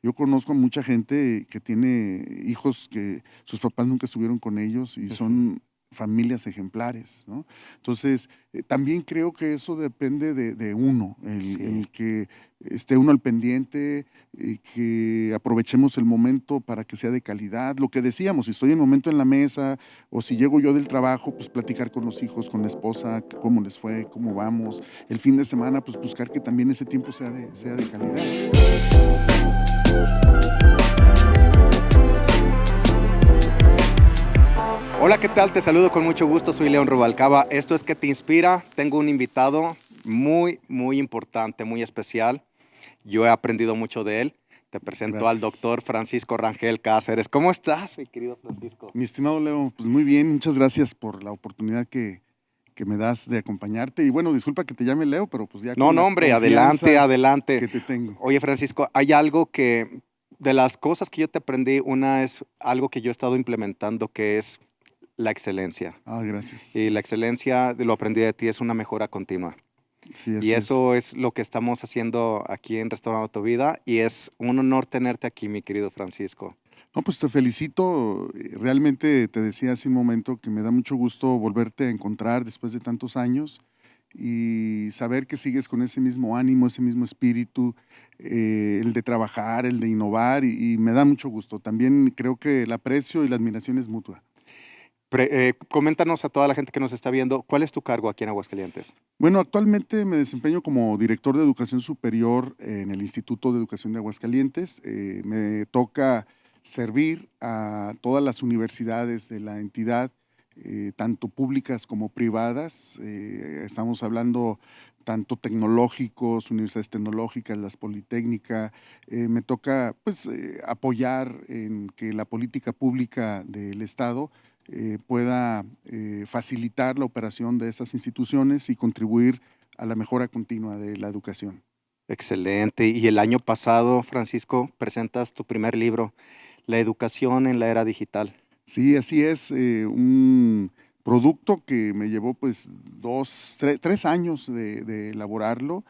Yo conozco a mucha gente que tiene hijos que sus papás nunca estuvieron con ellos y son familias ejemplares, ¿no? Entonces, también creo que eso depende de uno, Sí. el que esté uno al pendiente, que aprovechemos el momento para que sea de calidad. Lo que decíamos, si estoy en el momento en la mesa o si llego yo del trabajo, pues platicar con los hijos, con la esposa, cómo les fue, cómo vamos. El fin de semana, pues buscar que también ese tiempo sea de calidad. Hola, ¿qué tal? Te saludo con mucho gusto, soy León Rubalcaba. Esto es ¿Qué te inspira? Tengo un invitado muy importante, muy especial. Yo he aprendido mucho de él. Te presento al Gracias. doctor Francisco Rangel Cáceres. ¿Cómo estás, mi querido Francisco? Mi estimado Leo, pues muy bien, muchas gracias por la oportunidad que me das de acompañarte. Y bueno, disculpa que te llame Leo, pero pues ya No, con no, la hombre, adelante, confianza adelante. que te tengo. Oye, Francisco, hay algo que, de las cosas que yo te aprendí, una es algo que yo he estado implementando, que es la excelencia. Ah, gracias, Y la gracias. excelencia, lo aprendí de ti, es una mejora continua. Sí, Y así es. eso es lo que estamos haciendo aquí en Restaurando Tu Vida. Y es un honor tenerte aquí, mi querido Francisco. No, pues te felicito. Realmente te decía hace un momento que me da mucho gusto volverte a encontrar después de tantos años y saber que sigues con ese mismo ánimo, ese mismo espíritu, el de trabajar, el de innovar y me da mucho gusto. También creo que el aprecio y la admiración es mutua. Coméntanos a toda la gente que nos está viendo, ¿cuál es tu cargo aquí en Aguascalientes? Bueno, actualmente me desempeño como director de educación superior en el Instituto de Educación de Aguascalientes. Me toca servir a todas las universidades de la entidad, tanto públicas como privadas. Estamos hablando tanto tecnológicos, universidades tecnológicas, las politécnicas. Me toca pues apoyar en que la política pública del Estado pueda facilitar la operación de esas instituciones y contribuir a la mejora continua de la educación. Excelente. Y el año pasado, Francisco, presentas tu primer libro, La educación en la era digital. Sí, así es, un producto que me llevó pues 3 años de elaborarlo,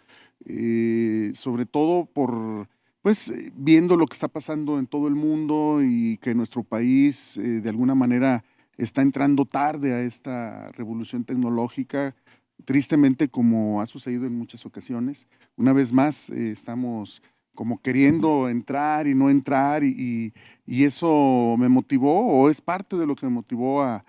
sobre todo por pues viendo lo que está pasando en todo el mundo y que nuestro país de alguna manera está entrando tarde a esta revolución tecnológica, tristemente como ha sucedido en muchas ocasiones. Una vez más estamos como queriendo entrar y no entrar y eso me motivó o es parte de lo que me motivó a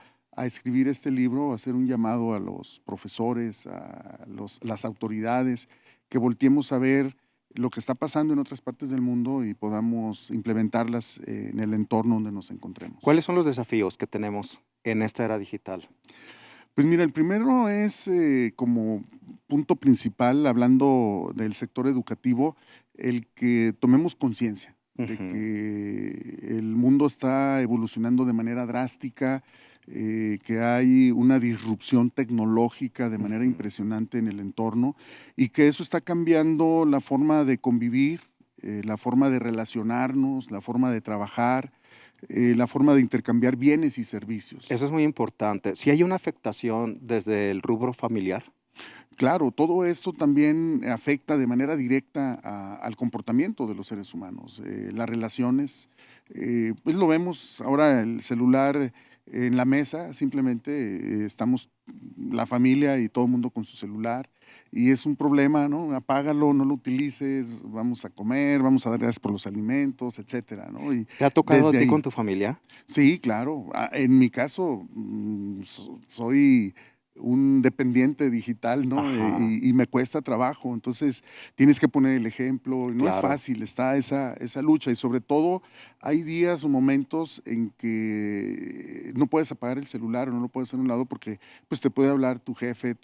escribir este libro, a hacer un llamado a los profesores, a las autoridades, que volteemos a ver lo que está pasando en otras partes del mundo y podamos implementarlas en el entorno donde nos encontremos. ¿Cuáles son los desafíos que tenemos en esta era digital? Pues mira, el primero es como punto principal, hablando del sector educativo, el que tomemos conciencia de Ujú. que el mundo está evolucionando de manera drástica, que hay una disrupción tecnológica de manera Ujú. impresionante en el entorno y que eso está cambiando la forma de convivir, la forma de relacionarnos, la forma de trabajar, la forma de intercambiar bienes y servicios. Eso es muy importante. Si hay una afectación desde el rubro familiar. Claro, todo esto también afecta de manera directa al comportamiento de los seres humanos, las relaciones, pues lo vemos ahora el celular en la mesa, simplemente estamos la familia y todo el mundo con su celular y es un problema, ¿no? Apágalo, no lo utilices, vamos a comer, vamos a dar gracias por los alimentos, etcétera, ¿no? Y ¿Te ha tocado a desde ti ahí. con tu familia? Sí, claro. En mi caso, soy un dependiente digital, ¿no? Ajá, Y me cuesta trabajo. Entonces, tienes que poner el ejemplo. No es claro. fácil, está esa lucha. Y sobre todo, hay días o momentos en que no puedes apagar el celular o no lo puedes hacer a un lado porque pues, te puede hablar tu jefe,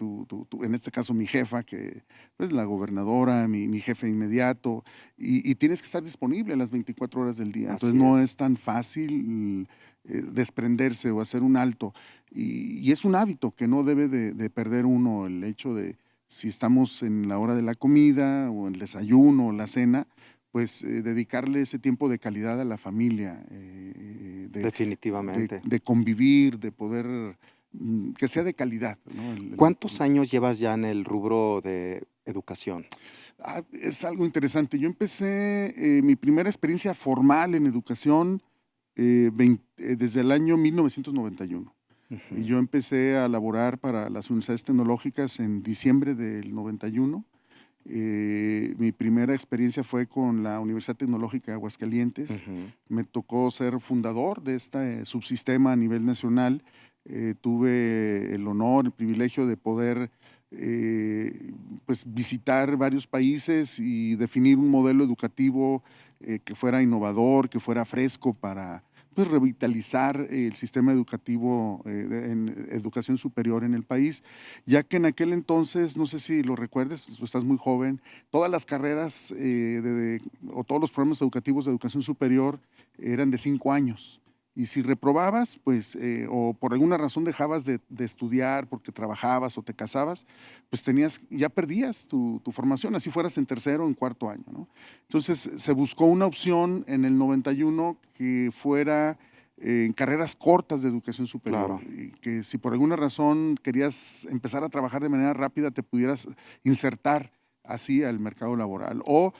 en este caso mi jefa, que pues la gobernadora, mi jefe inmediato, y tienes que estar disponible las 24 horas del día. Entonces, Así no es. es tan fácil desprenderse o hacer un alto. Y es un hábito que no debe de perder uno, el hecho de si estamos en la hora de la comida o el desayuno o la cena, pues dedicarle ese tiempo de calidad a la familia, Definitivamente. de convivir, de poder, que sea de calidad, ¿no? ¿Cuántos años llevas ya en el rubro de educación? Es algo interesante. Yo empecé mi primera experiencia formal en educación desde el año 1991. Y yo empecé a laborar para las universidades tecnológicas en diciembre del 91. Mi primera experiencia fue con la Universidad Tecnológica de Aguascalientes. Me tocó ser fundador de este subsistema a nivel nacional. Tuve el honor, el privilegio de poder pues visitar varios países y definir un modelo educativo que fuera innovador, que fuera fresco para pues, revitalizar el sistema educativo en educación superior en el país, ya que en aquel entonces, no sé si lo recuerdes, tú estás muy joven, todas las carreras o todos los programas educativos de educación superior eran de 5 años. Y si reprobabas, pues, o por alguna razón dejabas de estudiar porque trabajabas o te casabas, pues ya perdías tu formación, así fueras en tercero o en cuarto año, ¿no? Entonces se buscó una opción en el 91 que fuera en carreras cortas de educación superior, Claro. y que si por alguna razón querías empezar a trabajar de manera rápida, te pudieras insertar así al mercado laboral. O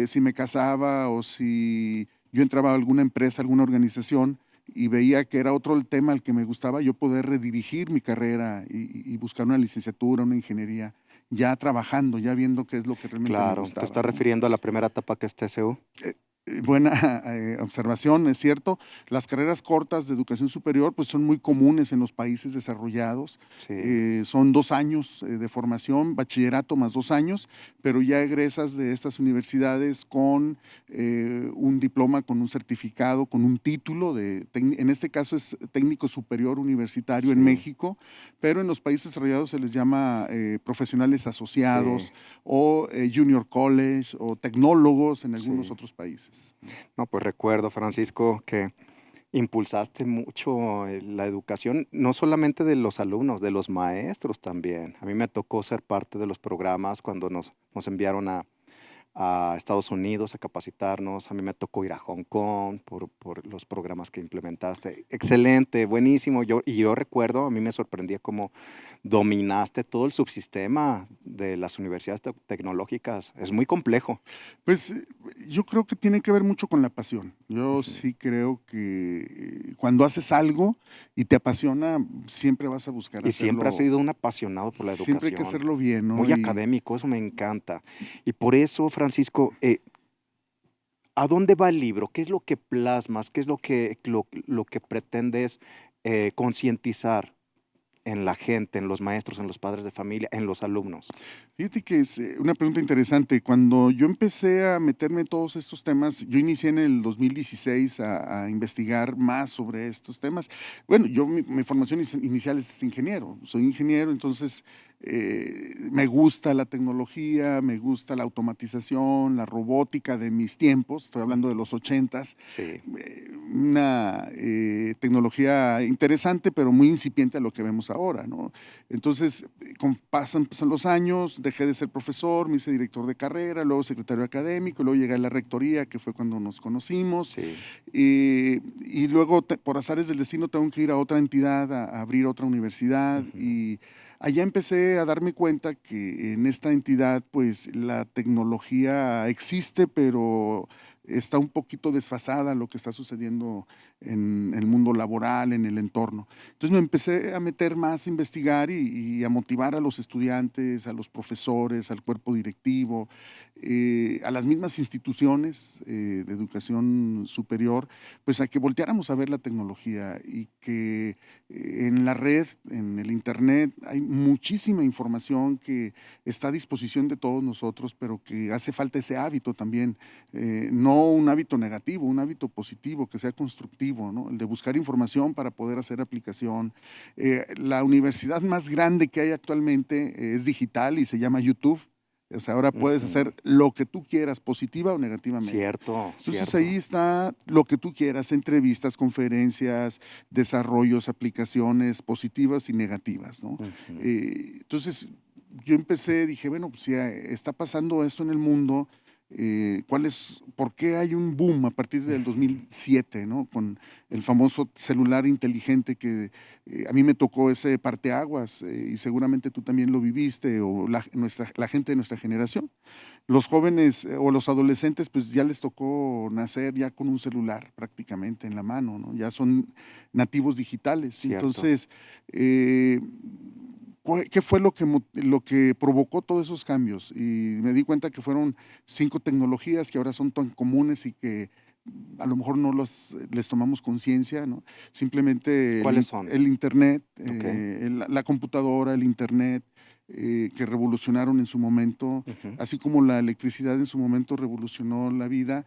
si me casaba o si yo entraba a alguna empresa, alguna organización, y veía que era otro el tema al que me gustaba, yo poder redirigir mi carrera y buscar una licenciatura, una ingeniería, ya trabajando, ya viendo qué es lo que realmente me Claro, te gustaba, estás ¿no? refiriendo a la primera etapa que es TCU. Buena observación, es cierto. Las carreras cortas de educación superior pues son muy comunes en los países desarrollados. Sí. Son 2 años de formación, bachillerato más 2 años, pero ya egresas de estas universidades con un diploma, con un certificado, con un título en este caso es técnico superior universitario en Sí, México, pero en los países desarrollados se les llama profesionales sí, asociados o junior college o tecnólogos en algunos sí. otros países. No, pues recuerdo, Francisco, que impulsaste mucho la educación, no solamente de los alumnos, de los maestros también. A mí me tocó ser parte de los programas cuando nos enviaron a Estados Unidos a capacitarnos. A mí me tocó ir a Hong Kong por los programas que implementaste. Excelente, buenísimo. Yo recuerdo, a mí me sorprendía cómo dominaste todo el subsistema de las universidades tecnológicas. Es muy complejo. Pues yo creo que tiene que ver mucho con la pasión. Yo Ujú. sí creo que cuando haces algo y te apasiona, siempre vas a buscar Y siempre has hacerlo, sido un apasionado por la siempre hay que educación, hacerlo bien, ¿no? muy académico, eso me encanta. Y por eso, Francisco, ¿a dónde va el libro? ¿Qué es lo que plasmas? ¿Qué es lo que pretendes concientizar en la gente, en los maestros, en los padres de familia, en los alumnos? Fíjate que es una pregunta interesante. Cuando yo empecé a meterme en todos estos temas, yo inicié en el 2016 a investigar más sobre estos temas. Bueno, mi formación inicial es ingeniero, soy ingeniero, entonces me gusta la tecnología, me gusta la automatización, la robótica de mis tiempos, estoy hablando de los 80s, Sí, una tecnología interesante, pero muy incipiente a lo que vemos ahora, ¿no? Entonces, pasan los años, dejé de ser profesor, me hice director de carrera, luego secretario académico, luego llegué a la rectoría, que fue cuando nos conocimos, sí. y luego, por azares del destino, tengo que ir a otra entidad, a abrir otra universidad, Ujú. y allá empecé a darme cuenta que en esta entidad, pues, la tecnología existe, pero está un poquito desfasada lo que está sucediendo en el mundo laboral, en el entorno. Entonces me empecé a meter más, a investigar y a motivar a los estudiantes, a los profesores, al cuerpo directivo, a las mismas instituciones de educación superior, pues a que volteáramos a ver la tecnología y que en la red, en el internet, hay muchísima información que está a disposición de todos nosotros, pero que hace falta ese hábito también, no un hábito negativo, un hábito positivo, que sea constructivo, ¿no? El de buscar información para poder hacer aplicación. La universidad más grande que hay actualmente es digital y se llama YouTube. O sea, ahora puedes Ujú. hacer lo que tú quieras, positiva o negativamente. Cierto, Entonces cierto. ahí está lo que tú quieras, entrevistas, conferencias, desarrollos, aplicaciones positivas y negativas, ¿no? Ujú. Entonces yo empecé, dije, bueno, pues si está pasando esto en el mundo, ¿Por qué hay un boom a partir del 2007, ¿no? Con el famoso celular inteligente que a mí me tocó ese parteaguas y seguramente tú también lo viviste o la gente de nuestra generación. Los jóvenes o los adolescentes pues ya les tocó nacer ya con un celular prácticamente en la mano, ¿no? Ya son nativos digitales. Cierto. Entonces, ¿qué fue lo que provocó todos esos cambios? Y me di cuenta que fueron 5 tecnologías que ahora son tan comunes y que a lo mejor no les tomamos conciencia, ¿no? Simplemente ¿Cuáles son? el Internet, Okay. la computadora, el Internet, que revolucionaron en su momento, así como la electricidad en su momento revolucionó la vida.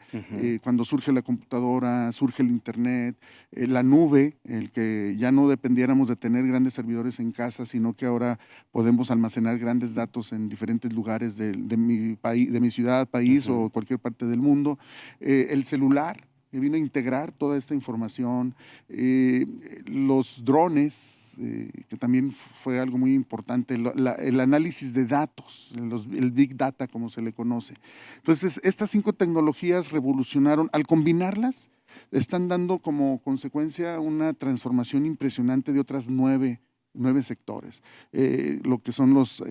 Cuando surge la computadora, surge el Internet, la nube, el que ya no dependiéramos de tener grandes servidores en casa, sino que ahora podemos almacenar grandes datos en diferentes lugares de mi país, de mi ciudad, país o cualquier parte del mundo. El celular, que vino a integrar toda esta información, los drones, que también fue algo muy importante, el análisis de datos, el Big Data como se le conoce. Entonces, estas 5 tecnologías revolucionaron, al combinarlas, están dando como consecuencia una transformación impresionante de otras 9 sectores. Lo que son los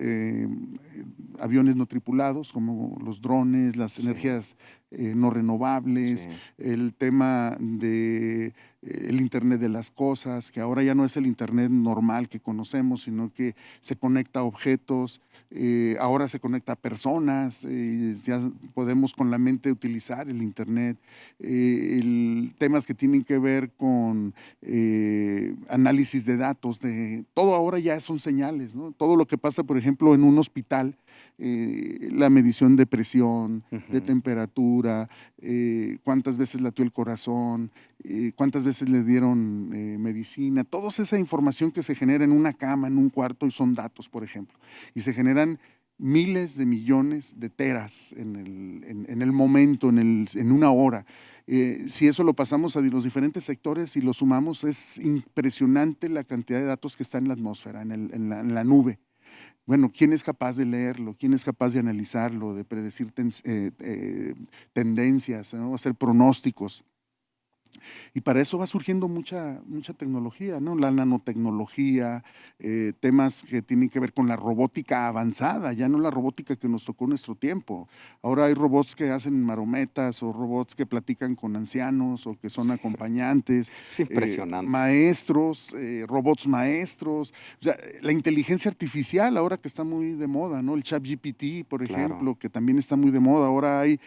aviones no tripulados, como los drones, las energías no renovables, el tema de el Internet de las cosas, que ahora ya no es el Internet normal que conocemos, sino que se conecta a objetos, ahora se conecta a personas, ya podemos con la mente utilizar el Internet, temas que tienen que ver con análisis de datos, todo ahora ya son señales, ¿no? Todo lo que pasa, por ejemplo, en un hospital, la medición de presión, de temperatura, cuántas veces latió el corazón, cuántas veces le dieron medicina, toda esa información que se genera en una cama, en un cuarto, y son datos, por ejemplo, y se generan miles de millones de teras en el momento, en una hora. Si eso lo pasamos a los diferentes sectores y lo sumamos, es impresionante la cantidad de datos que está en la atmósfera, en la nube. Bueno, ¿quién es capaz de leerlo? ¿Quién es capaz de analizarlo, de predecir tendencias, ¿no? Hacer pronósticos? Y para eso va surgiendo mucha tecnología, ¿no? La nanotecnología, temas que tienen que ver con la robótica avanzada, ya no la robótica que nos tocó en nuestro tiempo. Ahora hay robots que hacen marometas o robots que platican con ancianos o que son acompañantes. Es impresionante. Maestros, robots maestros. O sea, la inteligencia artificial ahora que está muy de moda, ¿no? El ChatGPT, por ejemplo, que también está muy de moda. Ahora hay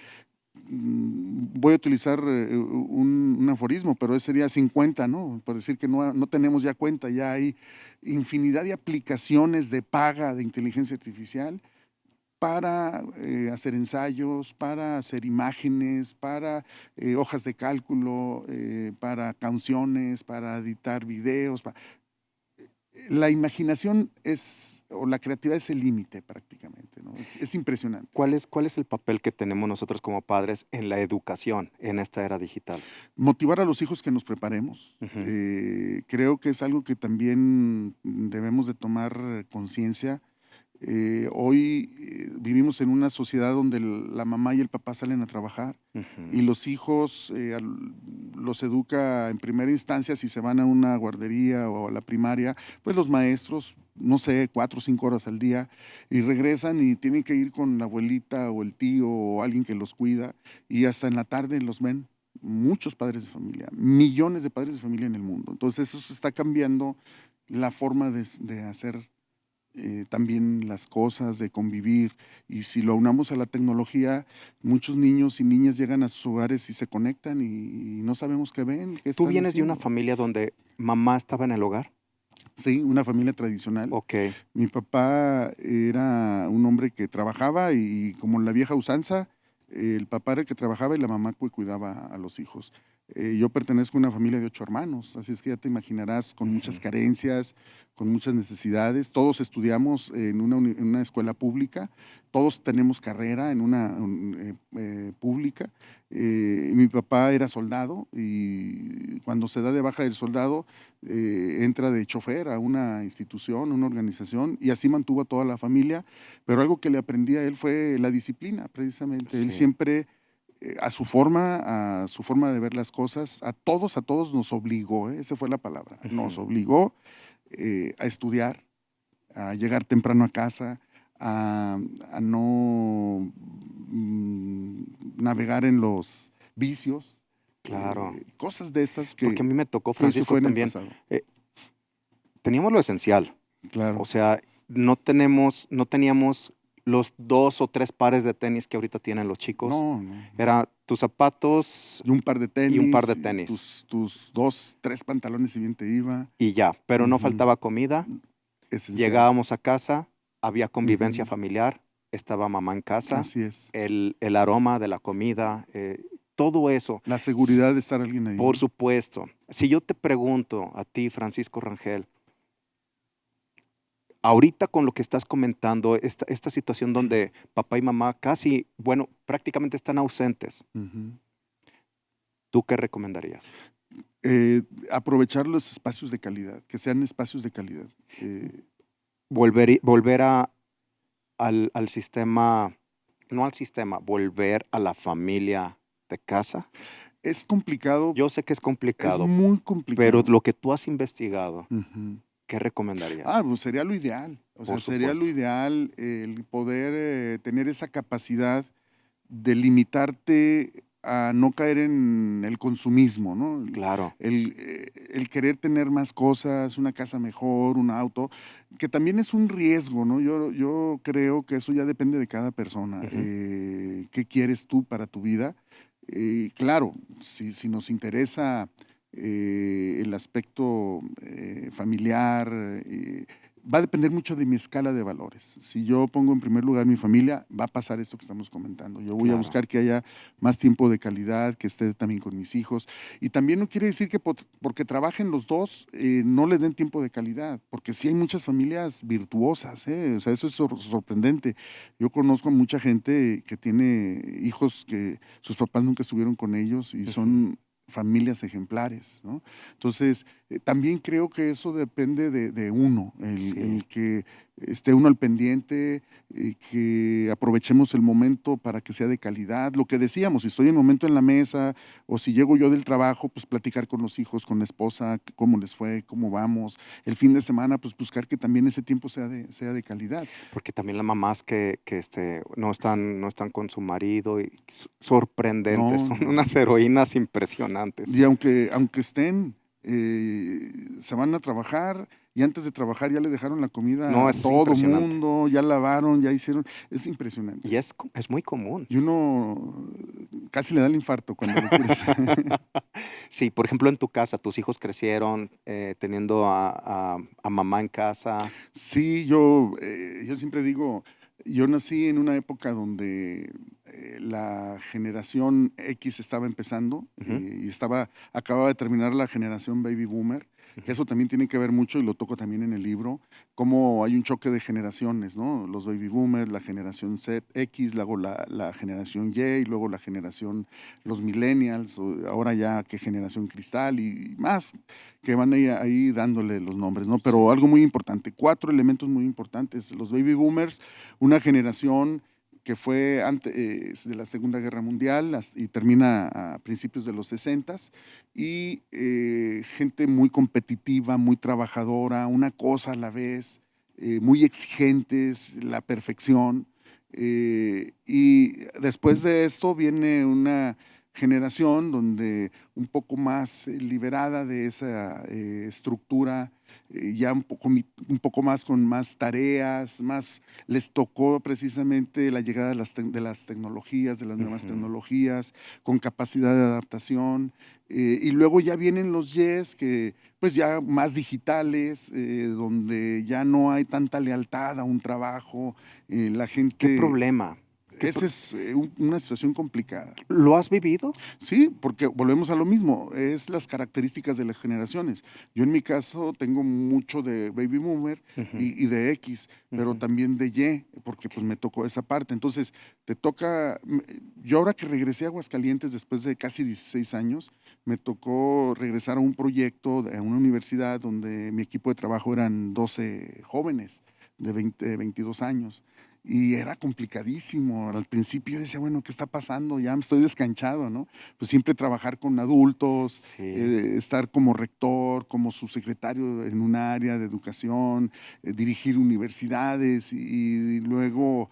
voy a utilizar un aforismo, pero ese sería 50, ¿no? Por decir que no tenemos ya cuenta, ya hay infinidad de aplicaciones de paga de inteligencia artificial para hacer ensayos, para hacer imágenes, para hojas de cálculo, para canciones, para editar videos. La imaginación o la creatividad es el límite prácticamente, ¿no? Es impresionante. ¿Cuál es el papel que tenemos nosotros como padres en la educación en esta era digital? Motivar a los hijos que nos preparemos. Creo que es algo que también debemos de tomar conciencia. Hoy vivimos en una sociedad donde la mamá y el papá salen a trabajar y los hijos los educa en primera instancia si se van a una guardería o a la primaria, pues los maestros, no sé, 4 o 5 horas al día y regresan y tienen que ir con la abuelita o el tío o alguien que los cuida y hasta en la tarde los ven muchos padres de familia, millones de padres de familia en el mundo. Entonces eso está cambiando la forma de hacer también las cosas, de convivir. Y si lo aunamos a la tecnología, muchos niños y niñas llegan a sus hogares y se conectan y no sabemos qué ven. Qué ¿Tú están vienes de una haciendo. familia donde mamá estaba en el hogar? Sí, una familia tradicional. Ok. Mi papá era un hombre que trabajaba y como en la vieja usanza, el papá era el que trabajaba y la mamá cuidaba a los hijos. Yo pertenezco a una familia de 8 hermanos, así es que ya te imaginarás, con muchas carencias, con muchas necesidades. Todos estudiamos en una escuela pública, todos tenemos carrera en una pública. Mi papá era soldado y cuando se da de baja del soldado, entra de chofer a una institución, una organización, y así mantuvo a toda la familia. Pero algo que le aprendí a él fue la disciplina, precisamente. Él Sí. siempre a su forma de ver las cosas, a todos nos obligó, esa fue la palabra, nos Ujú. obligó a estudiar, a llegar temprano a casa, a, a no navegar en los vicios, Claro. cosas de estas Porque a mí me tocó, que eso Francisco, fue en el también. pasado. eh, Teníamos lo esencial. O Claro. sea, no teníamos los 2 o 3 pares de tenis que ahorita tienen los chicos. No, no. Era tus zapatos Y un par de y un par tenis, de y tenis tus 2, 3 pantalones si bien te iba. y ya, pero no Ujú. faltaba comida. Esencial. Llegábamos a casa, había convivencia Ujú. familiar, estaba mamá en casa, Así es. el aroma de la comida, todo eso. La S seguridad de estar alguien ahí, Por ¿no? supuesto. Si yo te pregunto a ti, Francisco Rangel, ahorita con lo que estás comentando, esta situación donde papá y mamá casi, bueno, prácticamente están ausentes, Ujú. ¿tú qué recomendarías? Aprovechar los espacios de calidad, que sean espacios de calidad. Volver al sistema, no al sistema, volver a la familia de casa. Es complicado, Yo sé que es es complicado, muy pero complicado. lo que tú has investigado, Ujú. ¿qué recomendarías? Pues sería lo ideal. O sea, Por sería lo supuesto. ideal el poder tener esa capacidad de limitarte a no caer en el consumismo, ¿no? Claro. El querer tener más cosas, una casa mejor, un auto, que también es un riesgo, ¿no? Yo creo que eso ya depende de cada persona. Ujú. ¿Qué quieres tú para tu vida? Claro, si nos interesa el aspecto familiar, va a depender mucho de mi escala de valores. Si yo pongo en primer lugar mi familia, va a pasar esto que estamos comentando. Yo voy a Claro. buscar que haya más tiempo de calidad, que esté también con mis hijos. Y también no quiere decir que porque trabajen los dos, no le den tiempo de calidad, porque sí hay muchas familias virtuosas, ¿eh? O sea, eso es sorprendente. Yo conozco a mucha gente que tiene hijos que sus papás nunca estuvieron con ellos y Ujú. son familias ejemplares, ¿no? Entonces, también creo que eso depende de uno, Sí. el que esté uno al pendiente, que aprovechemos el momento para que sea de calidad. Lo que decíamos, si estoy en el momento en la mesa o si llego yo del trabajo, pues platicar con los hijos, con la esposa, cómo les fue, cómo vamos. El fin de semana, pues buscar que también ese tiempo sea de calidad. Porque también las mamás no están con su marido y sorprendentes, No, son no. unas heroínas impresionantes. Y aunque estén, se van a trabajar y antes de trabajar ya le dejaron la comida No, a es todo impresionante. mundo, ya lavaron, ya hicieron. Es impresionante. Y es muy común. Y uno casi le da el infarto cuando lo quieres. Sí, por ejemplo, en tu casa, tus hijos crecieron teniendo a mamá en casa. Sí, yo siempre digo, yo nací en una época donde la generación X estaba empezando Ujú, y acababa de terminar la generación Baby Boomer, que ujú. eso también tiene que ver mucho y lo toco también en el libro, cómo hay un choque de generaciones, ¿no? Los Baby Boomers, la generación Z, X, luego la generación Y, y luego la generación, los Millennials, ahora ya qué generación Cristal y más que van ahí dándole los nombres, ¿no? Sí. Pero algo muy importante, 4 elementos muy importantes. Los baby boomers, una generación que fue antes de la Segunda Guerra Mundial y termina a principios de los 60 y gente muy competitiva, muy trabajadora, una cosa a la vez, muy exigentes, la perfección. Y después de esto viene una generación donde un poco más liberada de esa estructura, ya un poco más con más tareas, más les tocó precisamente la llegada de las tecnologías, de las nuevas Ujú. tecnologías, con capacidad de adaptación. Y luego ya vienen los Yes, que pues ya más digitales, donde ya no hay tanta lealtad a un trabajo, la ¿Qué gente problema? Esa es una situación complicada. ¿Lo has vivido? Sí, porque volvemos a lo mismo, es las características de las generaciones. Yo en mi caso tengo mucho de baby boomer Ujú, y de X, pero ujú. también de Y, porque pues me tocó esa parte. Entonces, te toca, yo ahora que regresé a Aguascalientes después de casi 16 años, me tocó regresar a un proyecto, a una universidad donde mi equipo de trabajo eran 12 jóvenes de 20, 22 años. Y era complicadísimo. Al principio yo decía, bueno, ¿qué está pasando? Ya me estoy descanchado, ¿no? Pues siempre trabajar con adultos, Sí, estar como rector, como subsecretario en un área de educación, dirigir universidades y luego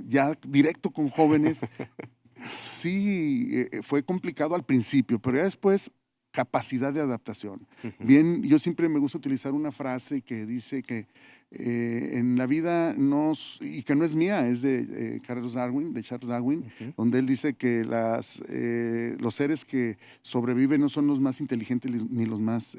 ya directo con jóvenes. Sí, fue complicado al principio, pero ya después capacidad de adaptación. ujú, Bien, yo siempre me gusta utilizar una frase que dice que en la vida y que no es mía, es de Charles Darwin, ujú. donde él dice que los seres que sobreviven no son los más inteligentes ni los más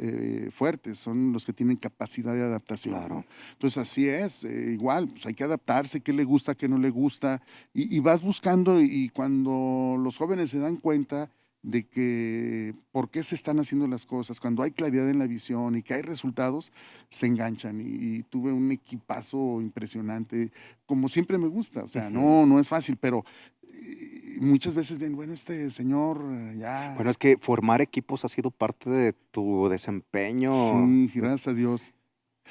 fuertes, son los que tienen capacidad de adaptación, ¿no? Claro. Entonces así es, igual, pues hay que adaptarse, qué le gusta, qué no le gusta, y vas buscando y cuando los jóvenes se dan cuenta de que por qué se están haciendo las cosas, cuando hay claridad en la visión y que hay resultados, se enganchan y tuve un equipazo impresionante, como siempre me gusta, o sea, Ujú. no es fácil, pero muchas veces ven, bueno, este señor Bueno, ya, es que formar equipos ha sido parte de tu desempeño sí, gracias a Dios.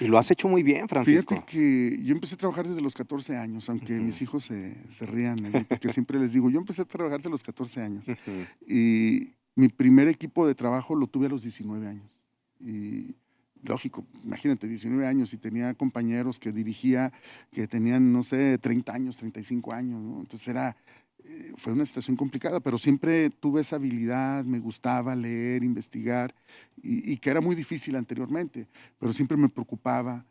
y lo has hecho muy bien, Fíjate Francisco. que yo empecé a trabajar desde los 14 años, aunque Ujú, mis hijos se rían de mí, porque siempre les digo, yo empecé a trabajar desde los 14 años ujú. y mi primer equipo de trabajo lo tuve a los 19 años. Y lógico, imagínate, 19 años y tenía compañeros que dirigía que tenían, no sé, 30 años, 35 años, ¿no? Entonces fue una situación complicada, pero siempre tuve esa habilidad, me gustaba leer, investigar y que era muy difícil anteriormente, pero siempre me preocupaba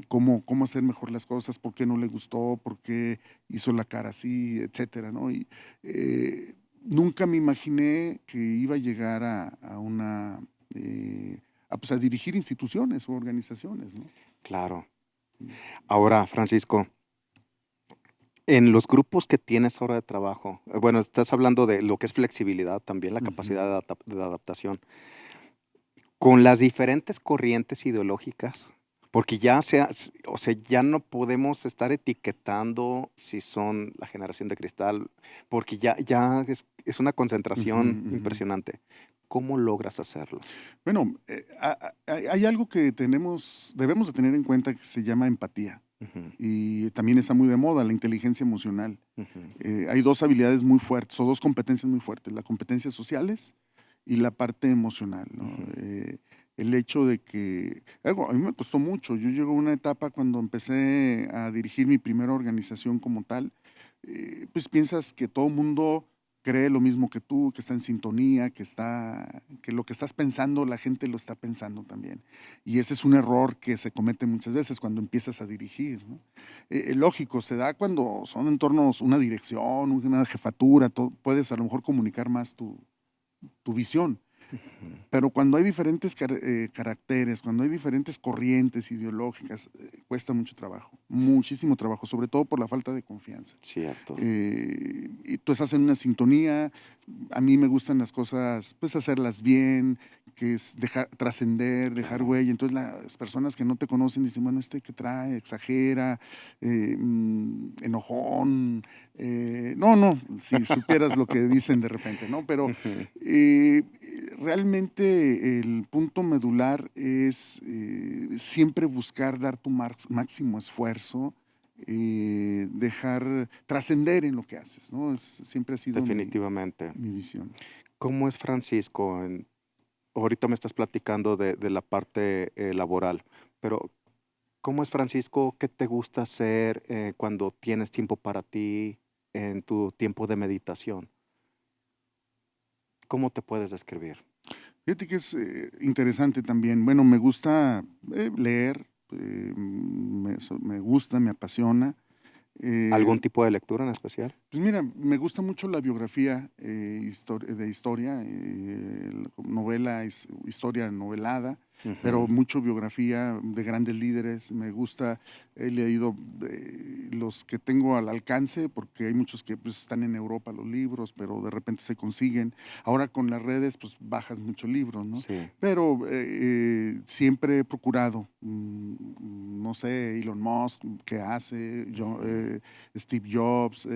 cómo hacer mejor las cosas, por qué no le gustó, por qué hizo la cara así, etcétera, ¿no? Y nunca me imaginé que iba a llegar a una, pues a dirigir instituciones o organizaciones, ¿no? Claro. Ahora, Francisco, en los grupos que tienes ahora de trabajo, bueno, estás hablando de lo que es flexibilidad, también la Ujú. capacidad de adaptación. Con las diferentes corrientes ideológicas, porque o sea, ya no podemos estar etiquetando si son la generación de cristal, porque ya es una Ujú, concentración ujú. impresionante. ¿Cómo logras hacerlo? Bueno, hay algo que debemos de tener en cuenta que se llama empatía Ujú, y también está muy de moda, la inteligencia emocional. ujú, Hay dos habilidades muy fuertes o dos competencias muy fuertes, las competencias sociales y la parte emocional, ¿no? ujú. El hecho de que, a mí me costó mucho, yo llego a una etapa cuando empecé a dirigir mi primera organización como tal, pues piensas que todo el mundo cree lo mismo que tú, que está en sintonía, que lo que estás pensando la gente lo está pensando también. Y ese es un error que se comete muchas veces cuando empiezas a dirigir, ¿no? Lógico, se da cuando son entornos, una dirección, una jefatura, puedes a lo mejor comunicar más tu visión. Ujú. Pero cuando hay diferentes caracteres, cuando hay diferentes corrientes ideológicas, cuesta mucho trabajo, muchísimo trabajo, sobre todo por la falta de confianza. Cierto. Y tú estás en una sintonía, a mí me gustan las cosas, pues hacerlas bien, que es trascender, dejar Claro. huella. Entonces las personas que no te conocen dicen, bueno, este que trae, exagera, enojón. No, si supieras lo que dicen de repente, ¿no? Pero Ujú. eh, realmente el punto medular es siempre buscar dar tu máximo esfuerzo, dejar trascender en lo que haces, ¿no? Siempre ha sido Definitivamente. mi visión. ¿Cómo es Francisco? Ahorita me estás platicando de la parte laboral, pero ¿cómo es Francisco? ¿Qué te gusta hacer cuando tienes tiempo para ti en tu tiempo de meditación? ¿Cómo te puedes describir? Fíjate que es interesante también. Bueno, me gusta leer, me gusta, me apasiona. Eh, ¿Algún tipo de lectura en especial? Pues mira, me gusta mucho la biografía de historia, novela, historia novelada. pero mucho biografía de grandes líderes. Me gusta, he leído los que tengo al alcance, porque hay muchos que pues, están en Europa los libros, pero de repente se consiguen. Ahora con las redes, pues bajas muchos libros, ¿no? Sí. Pero siempre he procurado, no sé, Elon Musk, qué hace, Steve Jobs,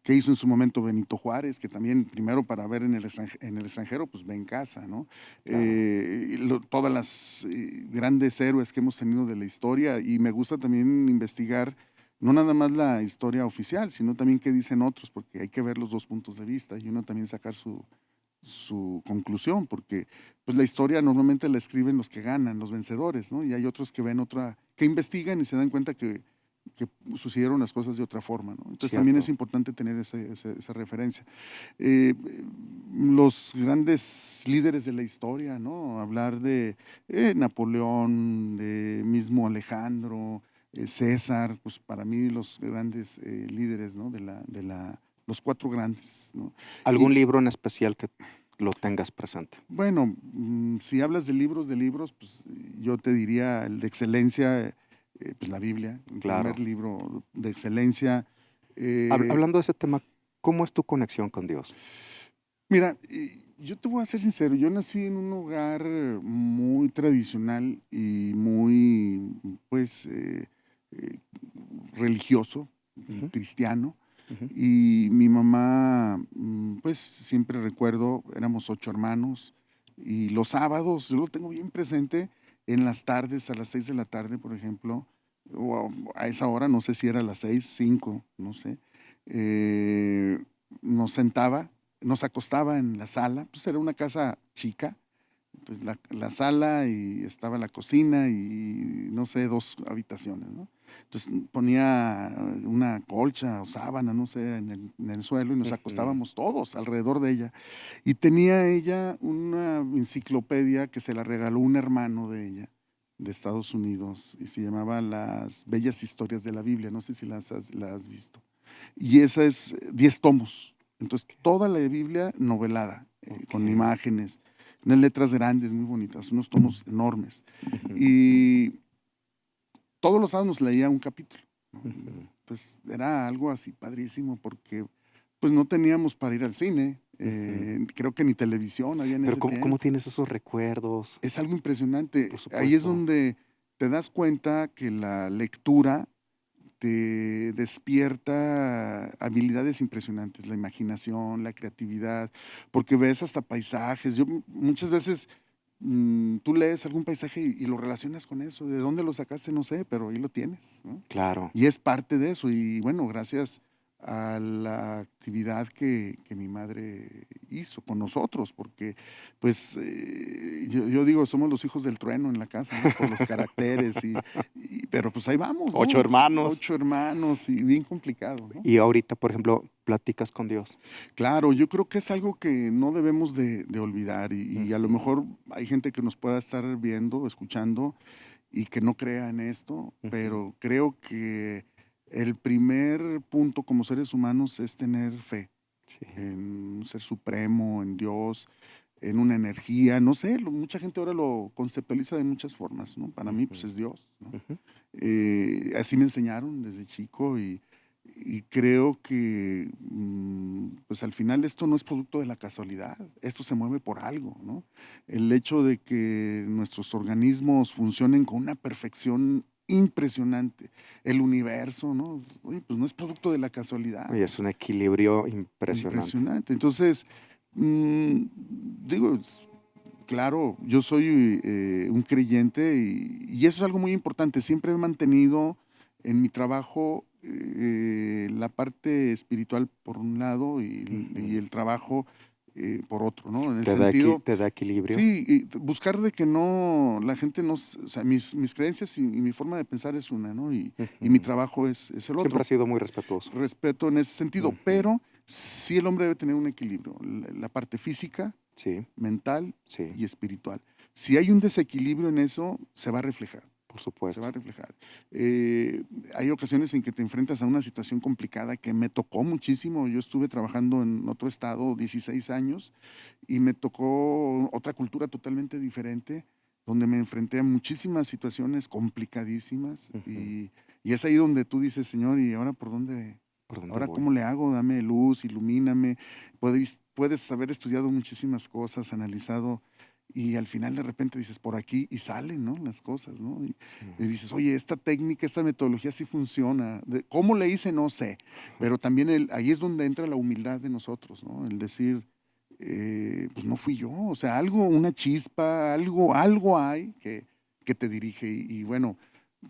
qué hizo en su momento Benito Juárez, que también primero para ver en el extranjero, pues ve en casa, ¿no? Claro. Todas las grandes héroes que hemos tenido de la historia, y me gusta también investigar no nada más la historia oficial, sino también qué dicen otros, porque hay que ver los dos puntos de vista y uno también sacar su conclusión, porque pues la historia normalmente la escriben los que ganan, los vencedores, ¿no? Y hay otros que ven otra, que investigan y se dan cuenta que sucedieron las cosas de otra forma, ¿no? Entonces también es importante tener esa referencia. Los grandes líderes de la historia, ¿no? Hablar de Napoleón, de mismo Alejandro, César, pues para mí los grandes líderes, ¿no? Los cuatro grandes, ¿no? ¿Algún libro en especial que lo tengas presente? Bueno, si hablas de libros, pues yo te diría el de excelencia, pues la Biblia, el Claro. primer libro de excelencia. Hablando de ese tema, ¿cómo es tu conexión con Dios? Mira, yo te voy a ser sincero, yo nací en un hogar muy tradicional y muy, pues, religioso, cristiano. Y mi mamá, pues siempre recuerdo, éramos 8 hermanos y los sábados, yo lo tengo bien presente, en las tardes, a las 6 de la tarde, por ejemplo, o a esa hora, no sé si era a las 6, 5, no sé, nos sentaba, nos acostaba en la sala, pues era una casa chica, entonces la sala y estaba la cocina y no sé, 2 habitaciones, ¿no? Entonces ponía una colcha o sábana, no sé, en el suelo y nos acostábamos todos alrededor de ella. Y tenía ella una enciclopedia que se la regaló un hermano de ella, de Estados Unidos, y se llamaba Las Bellas Historias de la Biblia, no sé si la has visto. Y esa es 10 tomos. Entonces, toda la Biblia novelada, con imágenes, unas letras grandes, muy bonitas, unos tomos enormes. Y todos los sábados nos leía un capítulo, ¿no? Entonces era algo así padrísimo porque pues no teníamos para ir al cine, creo que ni televisión había en Pero ese ¿cómo tiempo. tienes esos recuerdos? Es algo impresionante. Por Ahí es supuesto. donde te das cuenta que la lectura te despierta habilidades impresionantes, la imaginación, la creatividad, porque ves hasta paisajes. Yo muchas veces tú lees algún paisaje y lo relacionas con eso. ¿De dónde lo sacaste? No sé, pero ahí lo tienes, ¿no? Claro. Y es parte de eso. Y bueno, gracias a la actividad que mi madre hizo con nosotros, porque pues yo digo, somos los hijos del trueno en la casa, ¿no? Por los caracteres, pero pues ahí vamos, ¿no? 8 hermanos. 8 hermanos y bien complicado, ¿no? Y ahorita, por ejemplo, platicas con Dios. Claro, yo creo que es algo que no debemos de olvidar y a lo mejor hay gente que nos pueda estar viendo, escuchando y que no crea en esto, pero creo que el primer punto como seres humanos es tener fe en un ser supremo, en Dios, en una energía, no sé, mucha gente ahora lo conceptualiza de muchas formas, ¿no? Para mí pues es Dios, ¿no? Así me enseñaron desde chico y creo que pues al final esto no es producto de la casualidad, esto se mueve por algo, ¿no? El hecho de que nuestros organismos funcionen con una perfección impresionante, el universo, ¿no? Oye, pues no es producto de la casualidad. Y es un equilibrio impresionante. Impresionante. Entonces, digo, claro, yo soy un creyente y eso es algo muy importante. Siempre he mantenido en mi trabajo la parte espiritual por un lado y el trabajo por otro, ¿no? En el sentido, Te da equilibrio. sí, y buscar de que no, la gente no, o sea, mis creencias y mi forma de pensar es una, ¿no? Y mi trabajo es el otro. Siempre has sido muy respetuoso. Respeto en ese sentido, pero sí el hombre debe tener un equilibrio, la parte física, Sí, mental sí, y espiritual. Si hay un desequilibrio en eso, se va a reflejar. por Se supuesto. va a reflejar. Hay ocasiones en que te enfrentas a una situación complicada que me tocó muchísimo. Yo estuve trabajando en otro estado 16 años y me tocó otra cultura totalmente diferente, donde me enfrenté a muchísimas situaciones complicadísimas Ujú. y es ahí donde tú dices, Señor, ¿y ahora por dónde? ¿Por dónde ¿Ahora voy? cómo le hago? Dame luz, ilumíname. Puedes haber estudiado muchísimas cosas, analizado, y al final de repente dices, por aquí, y salen, ¿no? Las cosas, ¿no? Sí. Y dices, oye, esta técnica, esta metodología sí funciona. ¿Cómo le hice? No sé. Pero también ahí es donde entra la humildad de nosotros, ¿no? El decir, pues no fui yo. O sea, algo, una chispa, algo hay que te dirige. Y bueno,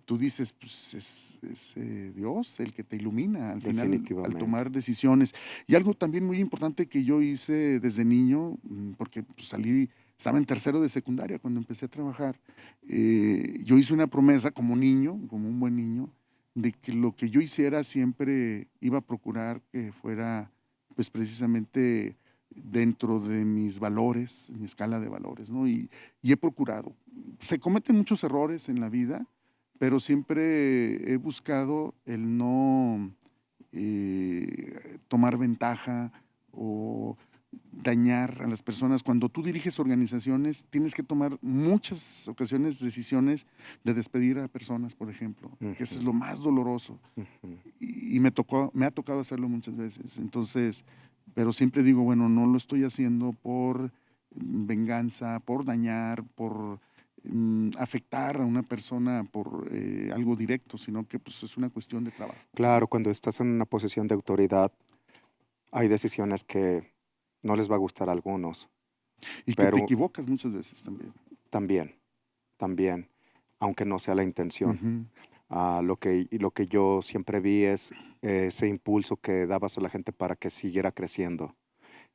tú dices, pues es Dios el que te ilumina al final al Definitivamente. tomar decisiones. Y algo también muy importante que yo hice desde niño, porque pues, estaba en tercero de secundaria cuando empecé a trabajar, yo hice una promesa como niño, como un buen niño, de que lo que yo hiciera siempre iba a procurar que fuera, pues precisamente dentro de mis valores, mi escala de valores, ¿no? Y he procurado. Se cometen muchos errores en la vida, pero siempre he buscado el no tomar ventaja o dañar a las personas. Cuando tú diriges organizaciones, tienes que tomar muchas ocasiones decisiones de despedir a personas, por ejemplo, que eso es Ujú, lo más doloroso. ujú. Y me ha tocado hacerlo muchas veces. Entonces, pero siempre digo, bueno, no lo estoy haciendo por venganza, por dañar, por afectar a una persona por algo directo, sino que pues es una cuestión de trabajo, ¿no? Claro, cuando estás en una posición de autoridad, hay decisiones que no les va a gustar a algunos, Y que te pero equivocas muchas veces también. también, también, aunque no sea la intención. Ujú. Lo que yo siempre vi es ese impulso que dabas a la gente para que siguiera creciendo,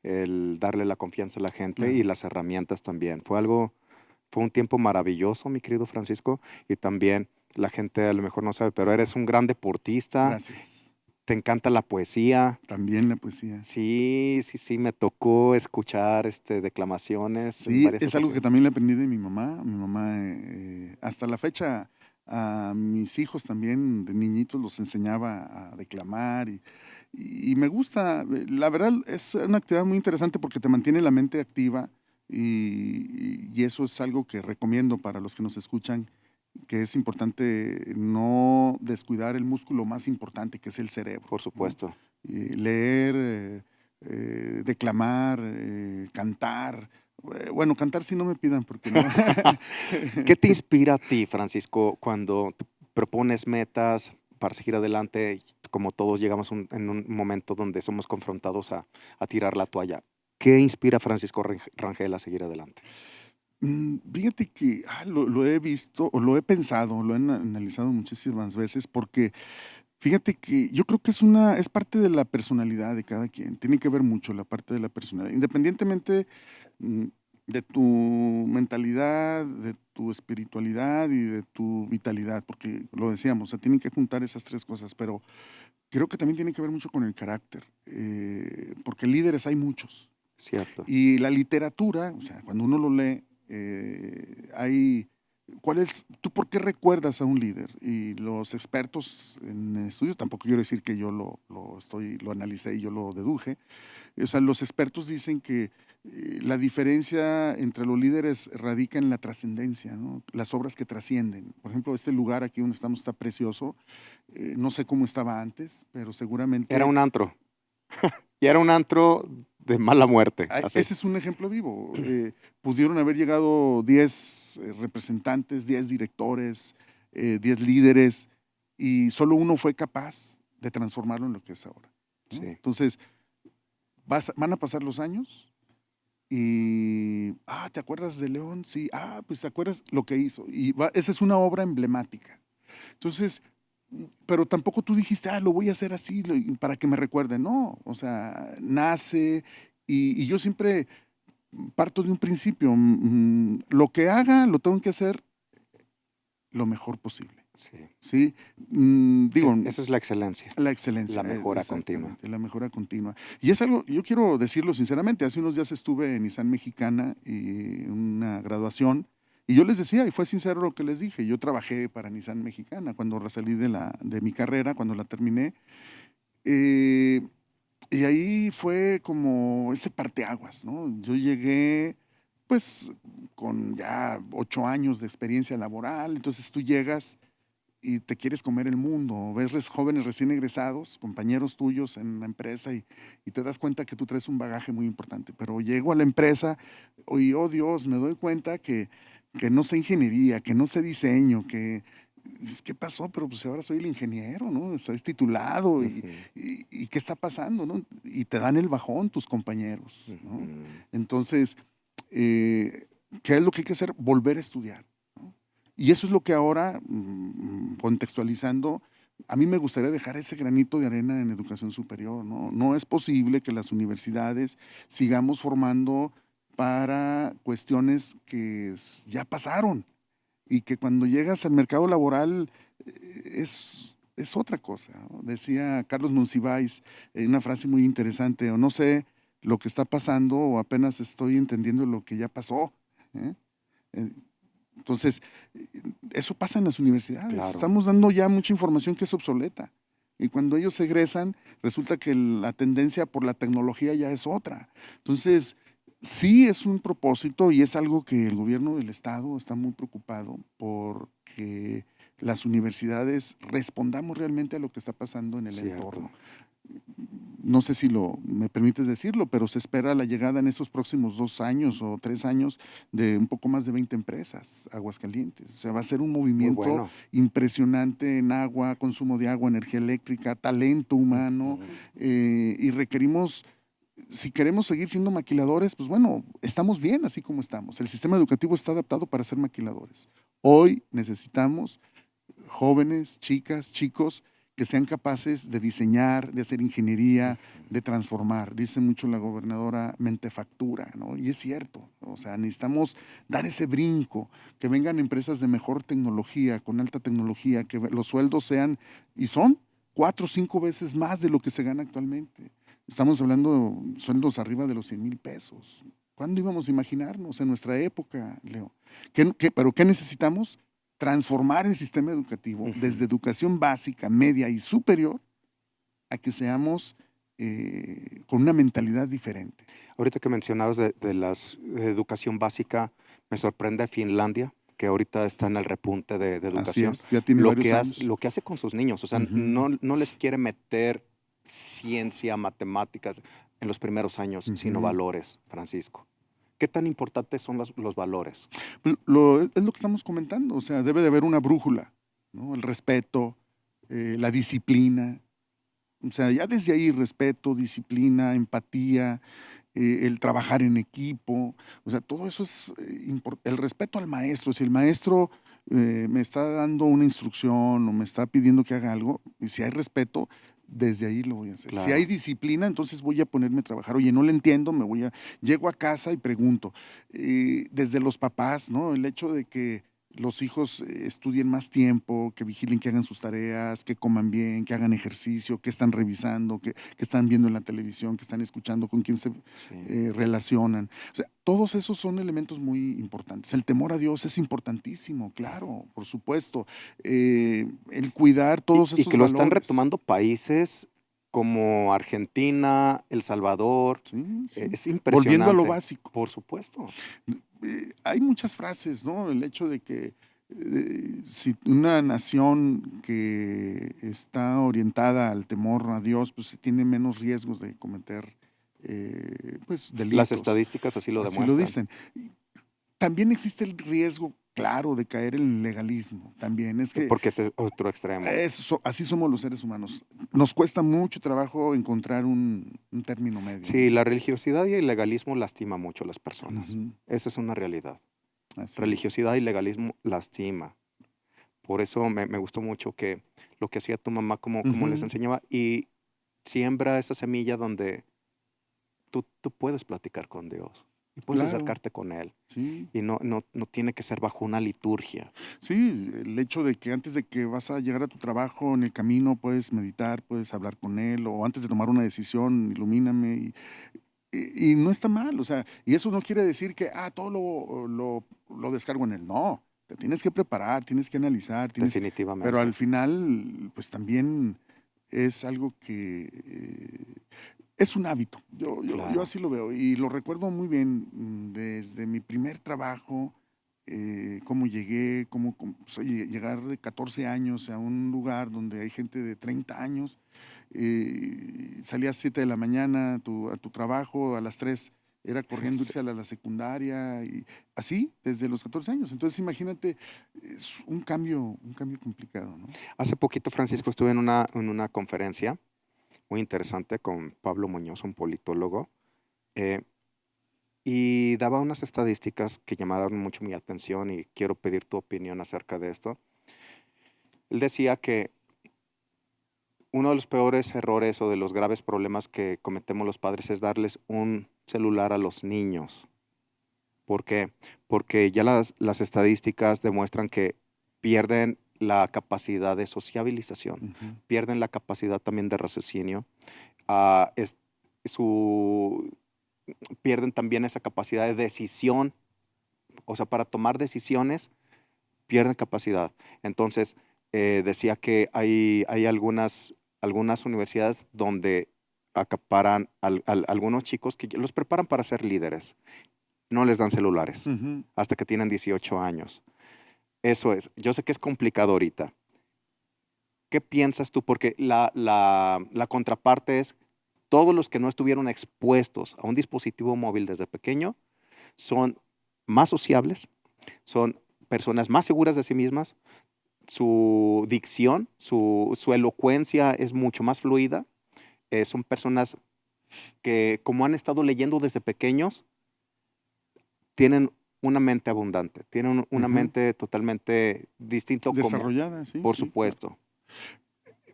el darle la confianza a la gente y Claro. las herramientas también. Fue un tiempo maravilloso, mi querido Francisco, y también la gente a lo mejor no sabe, pero eres un gran deportista, Gracias. te encanta la poesía. También la poesía. Sí, sí, sí, me tocó escuchar declamaciones en Sí, varias es algo que ocasiones. también le aprendí de mi mamá. Mi mamá, hasta la fecha, a mis hijos también, de niñitos, los enseñaba a declamar y me gusta. La verdad, es una actividad muy interesante porque te mantiene la mente activa y eso es algo que recomiendo para los que nos escuchan, que es importante no descuidar el músculo más importante, que es el cerebro, Por ¿no? supuesto. Leer, declamar, cantar. Bueno, cantar sí no me pidan porque no. ¿Qué te inspira a ti, Francisco, cuando propones metas para seguir adelante? Como todos llegamos en un momento donde somos confrontados a tirar la toalla. ¿Qué inspira a Francisco Rangel a seguir adelante? Fíjate que lo he visto o lo he pensado, lo he analizado muchísimas veces porque fíjate que yo creo que es parte de la personalidad de cada quien. Tiene que ver mucho la parte de la personalidad. Independientemente mm, de tu mentalidad, de tu espiritualidad y de tu vitalidad, porque lo decíamos, se tienen que juntar esas tres cosas, pero creo que también tiene que ver mucho con el carácter, porque líderes hay muchos. Cierto. Y la literatura, o sea, cuando uno lo lee, hay, tú por qué recuerdas a un líder? Y los expertos en el estudio, tampoco quiero decir que yo lo analicé y yo lo deduje, o sea, los expertos dicen que la diferencia entre los líderes radica en la trascendencia, ¿no? Las obras que trascienden. Por ejemplo, este lugar aquí donde estamos está precioso. No sé cómo estaba antes, pero Era seguramente un antro. Y era un antro de mala muerte, así. ese es un ejemplo vivo. Pudieron haber llegado 10 representantes, 10 directores, 10 líderes, y solo uno fue capaz de transformarlo en lo que es ahora, ¿no? Sí. Entonces, van a pasar los años y, ¿te acuerdas de León? Sí, pues te acuerdas lo que hizo. Y esa es una obra emblemática. Entonces, pero tampoco tú dijiste, lo voy a hacer así para que me recuerden. No, o sea, nace y yo siempre parto de un principio. Lo que haga, lo tengo que hacer lo mejor posible. Sí. ¿Sí? Digo, Esa es la excelencia, la excelencia, la mejora continua. exactamente, la mejora continua. Y es algo, yo quiero decirlo sinceramente, hace unos días estuve en Nissan Mexicana y una graduación, y yo les decía, y fue sincero lo que les dije, yo trabajé para Nissan Mexicana cuando salí de mi carrera, cuando la terminé, eh, y ahí fue como ese parteaguas, ¿no? Yo llegué, pues, con ya 8 años de experiencia laboral, entonces tú llegas y te quieres comer el mundo, ves jóvenes recién egresados, compañeros tuyos en la empresa y te das cuenta que tú traes un bagaje muy importante, pero llego a la empresa y, oh Dios, me doy cuenta que no sé ingeniería, que no sé diseño, ¿qué pasó? Pero pues ahora soy el ingeniero, ¿no? Estás titulado y ¿qué está pasando, no? Y te dan el bajón tus compañeros, ¿no? Entonces, ¿qué es lo que hay que hacer? Volver a estudiar, ¿no? Y eso es lo que ahora, contextualizando, a mí me gustaría dejar ese granito de arena en educación superior, ¿no? No es posible que las universidades sigamos formando para cuestiones que ya pasaron y que cuando llegas al mercado laboral es otra cosa, ¿no? Decía Carlos Monsiváis una frase muy interesante, o no sé lo que está pasando o apenas estoy entendiendo lo que ya pasó, ¿eh? Eh, Entonces, eso pasa en las universidades. Claro. Estamos dando ya mucha información que es obsoleta. Y cuando ellos egresan, resulta que la tendencia por la tecnología ya es otra. Entonces, sí es un propósito y es algo que el gobierno del estado está muy preocupado porque las universidades respondamos realmente a lo que está pasando en el entorno. No sé si me permites decirlo, pero se espera la llegada en estos próximos 2 años o 3 años de un poco más de 20 empresas a Aguascalientes. O sea, va a ser un movimiento impresionante en agua, consumo de agua, energía eléctrica, talento humano, y requerimos, si queremos seguir siendo maquiladores, pues bueno, estamos bien así como estamos. El sistema educativo está adaptado para ser maquiladores. Hoy necesitamos jóvenes, chicas, chicos que sean capaces de diseñar, de hacer ingeniería, de transformar. Dice mucho la gobernadora mentefactura, ¿no? Y es cierto, o sea, necesitamos dar ese brinco, que vengan empresas de mejor tecnología, con alta tecnología, que los sueldos sean, y son 4 o 5 veces más de lo que se gana actualmente. Estamos hablando de sueldos arriba de los 100,000 pesos. ¿Cuándo íbamos a imaginarnos en nuestra época, Leo? ¿Pero qué necesitamos? Transformar el sistema educativo desde educación básica, media y superior a que seamos con una mentalidad diferente. Ahorita que mencionabas de la educación básica, me sorprende Finlandia, que ahorita está en el repunte de educación. Así es, ya tiene varios años. Lo que hace con sus niños, o sea, no les quiere meter ciencia, matemáticas en los primeros años, sino valores, Francisco. ¿Qué tan importantes son los valores? Es lo que estamos comentando, o sea, debe de haber una brújula, ¿no? El respeto, la disciplina, o sea, ya desde ahí respeto, disciplina, empatía, el trabajar en equipo, o sea, todo eso es el respeto al maestro. Si el maestro me está dando una instrucción o me está pidiendo que haga algo, y si hay respeto, desde ahí lo voy a hacer. Claro. Si hay disciplina, entonces voy a ponerme a trabajar. Oye, no le entiendo, llego a casa y pregunto. Desde los papás, ¿no? El hecho de que los hijos estudien más tiempo, que vigilen que hagan sus tareas, que coman bien, que hagan ejercicio, que están revisando, que están viendo en la televisión, que están escuchando, con quién se relacionan. O sea, todos esos son elementos muy importantes. El temor a Dios es importantísimo, claro, por supuesto. El cuidar todos esos valores. Y que lo están retomando países como Argentina, El Salvador. Sí. Es impresionante. Volviendo a lo básico. Por supuesto. Hay muchas frases, ¿no? El hecho de que si una nación que está orientada al temor a Dios, pues tiene menos riesgos de cometer pues delitos. Las estadísticas así lo demuestran. Así lo dicen. También existe el riesgo, claro, de caer en el legalismo. También es que... Porque ese es otro extremo. Así somos los seres humanos. Nos cuesta mucho trabajo encontrar un término medio. Sí, la religiosidad y el legalismo lastima mucho a las personas. Esa es una realidad. Religiosidad y legalismo lastima. Por eso me gustó mucho que lo que hacía tu mamá, como les enseñaba, y siembra esa semilla donde tú puedes platicar con Dios y puedes acercarte con Él. Sí. Y no tiene que ser bajo una liturgia. Sí, el hecho de que antes de que vas a llegar a tu trabajo, en el camino puedes meditar, puedes hablar con Él, o antes de tomar una decisión, ilumíname. Y no está mal, o sea, y eso no quiere decir que todo lo descargo en Él, no. Te tienes que preparar, tienes que analizar. Definitivamente. Pero al final, pues también es algo que es un hábito, yo Claro. así lo veo y lo recuerdo muy bien desde mi primer trabajo, cómo llegué, pues, oye, llegar de 14 años a un lugar donde hay gente de 30 años, salías 7 de la mañana a tu trabajo, a las 3 era corriendo Sí. irse a la secundaria y así desde los 14 años. Entonces imagínate, es un cambio complicado, ¿no? Hace poquito, Francisco, estuve en una conferencia muy interesante con Pablo Muñoz, un politólogo, eh, y daba unas estadísticas que llamaron mucho mi atención y quiero pedir tu opinión acerca de esto. Él decía que uno de los peores errores o de los graves problemas que cometemos los padres es darles un celular a los niños. ¿Por qué? Porque ya las estadísticas demuestran que pierden la capacidad de sociabilización, Ujú. pierden la capacidad también de raciocinio, ah, es- su, pierden también esa capacidad de decisión, o sea, para tomar decisiones, pierden capacidad. Entonces, decía que hay algunas universidades donde acaparan algunos chicos que los preparan para ser líderes, no les dan celulares Ujú. hasta que tienen 18 años. Eso es, yo sé que es complicado ahorita. ¿Qué piensas tú? Porque la contraparte es todos los que no estuvieron expuestos a un dispositivo móvil desde pequeño son más sociables, son personas más seguras de sí mismas, su dicción, su elocuencia es mucho más fluida, son personas que como han estado leyendo desde pequeños, tienen una mente abundante, tienen una Ujú. mente totalmente distinto como, Desarrollada, sí, por sí, claro. supuesto.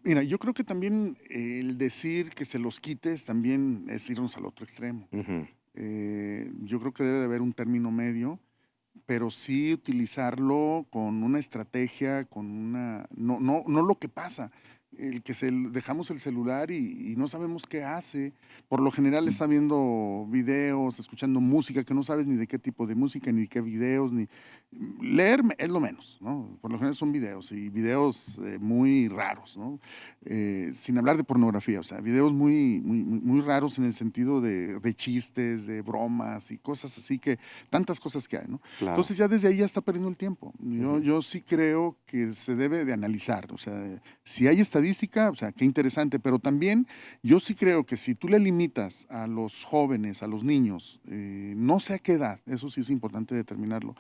Mira, yo creo que también el decir que se los quites también es irnos al otro extremo. Ujú, Yo creo que debe de haber un término medio, pero sí utilizarlo con una estrategia, con una, no lo que pasa, el que dejamos el celular y no sabemos qué hace. Por lo general está viendo videos, escuchando música que no sabes ni de qué tipo de música, ni de qué videos, ni leer es lo menos, ¿no? Por lo general son videos y videos muy raros, ¿no? Sin hablar de pornografía, o sea, videos muy raros en el sentido de chistes, de bromas y cosas así que, tantas cosas que hay, ¿no? claro. Entonces ya desde ahí ya está perdiendo el tiempo. Ujú, Yo sí creo que se debe de analizar, o sea, si hay estadística, o sea, qué interesante, pero también yo sí creo que si tú le limitas a los jóvenes, a los niños, no sé a qué edad, eso sí es importante determinarlo,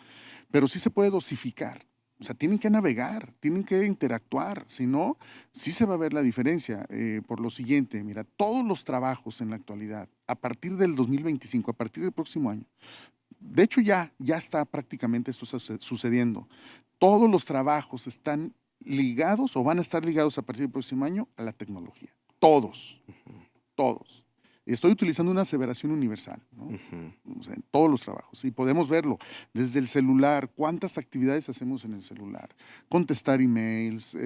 pero sí se puede dosificar. O sea, tienen que navegar, tienen que interactuar, si no, sí se va a ver la diferencia. Por lo siguiente, mira, todos los trabajos en la actualidad, a partir del 2025, a partir del próximo año, de hecho ya está prácticamente esto sucediendo. Todos los trabajos están ligados o van a estar ligados a partir del próximo año a la tecnología. Todos, todos. Estoy utilizando una aseveración universal, ¿no? ujú, O sea, en todos los trabajos. Y podemos verlo desde el celular. ¿Cuántas actividades hacemos en el celular? Contestar emails,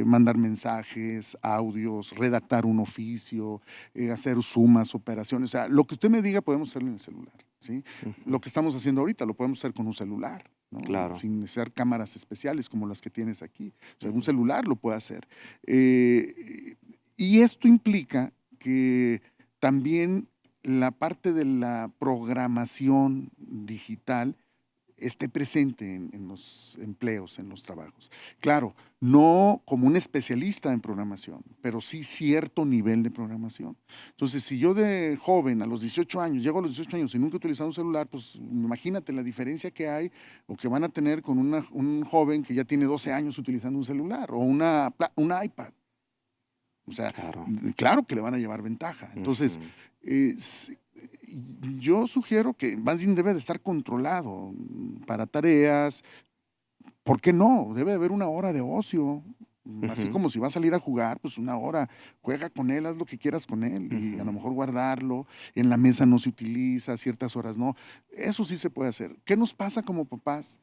mandar mensajes, audios, redactar un oficio, hacer sumas, operaciones. O sea, lo que usted me diga podemos hacerlo en el celular, ¿sí? ujú, Lo que estamos haciendo ahorita lo podemos hacer con un celular, ¿no? claro. Sin necesitar cámaras especiales como las que tienes aquí. O sea, un Ujú, celular lo puede hacer. Y esto implica que también la parte de la programación digital esté presente en los empleos, en los trabajos. Claro, no como un especialista en programación, pero sí cierto nivel de programación. Entonces, si yo de joven a los 18 años, llego a los 18 años y nunca he utilizado un celular, pues imagínate la diferencia que hay o que van a tener con un joven que ya tiene 12 años utilizando un celular o un iPad. O sea, claro. claro que le van a llevar ventaja. Entonces, Ujú, eh, yo sugiero que más bien debe de estar controlado para tareas. ¿Por qué no? Debe de haber una hora de ocio. Así ujú, como si va a salir a jugar, pues una hora, juega con él, haz lo que quieras con él y a lo ujú. mejor guardarlo. En la mesa no se utiliza, a ciertas horas no. Eso sí se puede hacer. ¿Qué nos pasa como papás?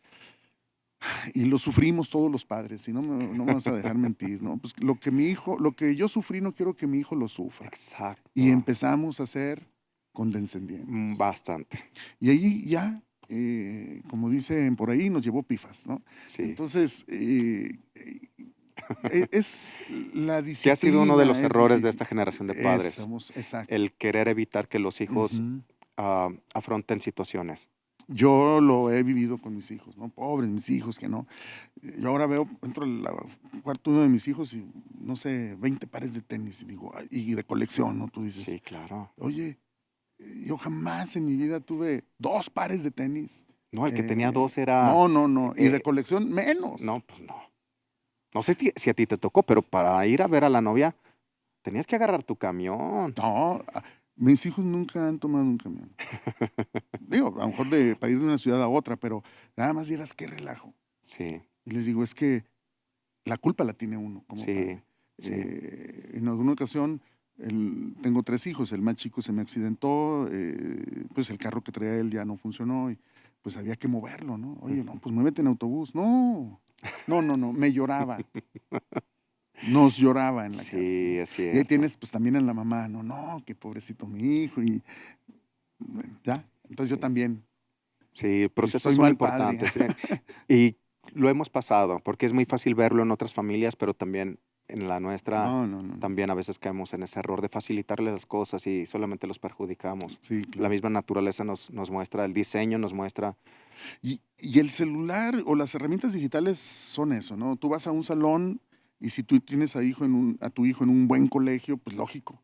Y lo sufrimos todos los padres, y no me vas a dejar mentir, ¿no? Pues lo que yo sufrí, no quiero que mi hijo lo sufra. Y Exacto. empezamos a ser condescendientes. Bastante. Y ahí ya, como dicen por ahí, nos llevó pifas, ¿no? Sí. Entonces, Es la Que ha sido uno de disciplina, los es errores de difícil. esta generación de padres, Exacto. el querer evitar que los hijos Ujú. afronten situaciones. Yo lo he vivido con mis hijos, ¿no? Pobres mis hijos que no. Yo ahora veo, entro al cuarto de uno de mis hijos y, no sé, 20 pares de tenis y digo, "Ay", y de colección, ¿no? Tú dices, Sí, claro. oye, yo jamás en mi vida tuve 2 pares de tenis. No, el que tenía dos era... No, no, no. Y de eh, colección, no, menos. pues no. No sé si a ti te tocó, pero para ir a ver a la novia tenías que agarrar tu camión. No, mis hijos nunca han tomado un camión. Digo, a lo mejor para ir de una ciudad a otra, pero nada más dirás qué relajo. Sí, Y les digo, es que la culpa la tiene uno como sí, padre. sí. En alguna ocasión, tengo 3 hijos, el más chico se me accidentó, pues el carro que traía él ya no funcionó y pues había que moverlo, ¿no? Oye, no, pues muévete en autobús. No, no, no, no, me lloraba, nos lloraba en la casa, Sí, ¿no? es Y ahí cierto. tienes pues también a la mamá, no, no, qué pobrecito mi hijo y bueno, ya. Entonces yo Sí, también sí, procesos soy son mal padre. importantes. Y lo hemos pasado, porque es muy fácil verlo en otras familias, pero también en la nuestra, No, no, no, no. también a veces caemos en ese error de facilitarle las cosas y solamente los perjudicamos. Sí, La claro. misma naturaleza nos muestra, el diseño nos muestra, Y el celular o las herramientas digitales son eso, ¿no? Tú vas a un salón y si tú tienes a tu hijo en un buen colegio, pues lógico,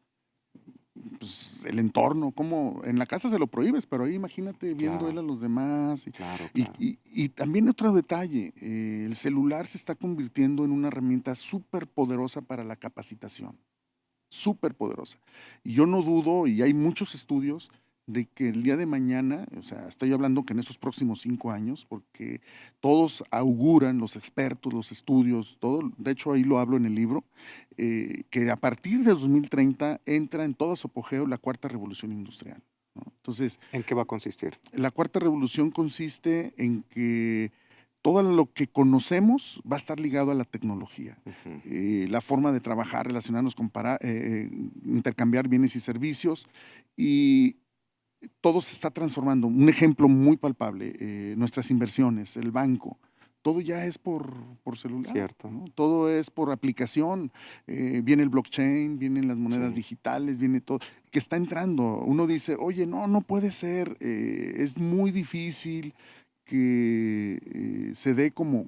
pues el entorno, como en la casa se lo prohíbes, pero ahí imagínate viendo él claro, a los demás. claro, claro. Y también otro detalle, el celular se está convirtiendo en una herramienta súper poderosa para la capacitación, súper poderosa. Y yo no dudo, y hay muchos estudios, de que el día de mañana, o sea, estoy hablando que en esos próximos 5 años, porque todos auguran, los expertos, los estudios, todo, de hecho ahí lo hablo en el libro, que a partir de 2030 entra en todo su apogeo la cuarta revolución industrial, ¿no? Entonces, ¿En qué va a consistir? la cuarta revolución consiste en que todo lo que conocemos va a estar ligado a la tecnología. Ujú. La forma de trabajar, relacionarnos, intercambiar bienes y servicios, y todo se está transformando. Un ejemplo muy palpable, nuestras inversiones, el banco. Todo ya es por celular, Cierto, ¿no? Todo es por aplicación. Viene el blockchain, vienen las monedas sí, digitales, viene todo, que está entrando. Uno dice, oye, no, no puede ser, es muy difícil que se dé como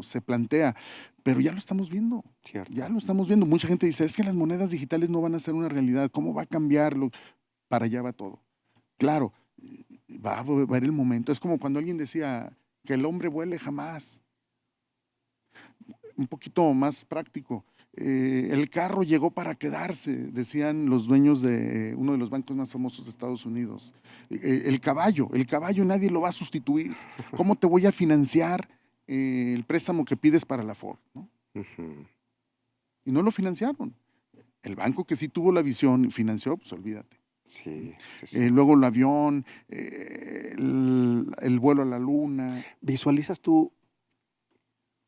se plantea, pero ya lo estamos viendo, ya cierto. lo estamos viendo. Mucha gente dice, es que las monedas digitales no van a ser una realidad, ¿cómo va a cambiarlo? Para allá va todo. Claro, va a haber el momento. Es como cuando alguien decía que el hombre vuele jamás. Un poquito más práctico. El carro llegó para quedarse, decían los dueños de uno de los bancos más famosos de Estados Unidos. El caballo nadie lo va a sustituir. ¿Cómo te voy a financiar el préstamo que pides para la Ford? ¿No? Ujú. Y no lo financiaron. El banco que sí tuvo la visión financió, pues olvídate. Sí, sí, sí. Luego el avión, el vuelo a la luna. ¿Visualizas tú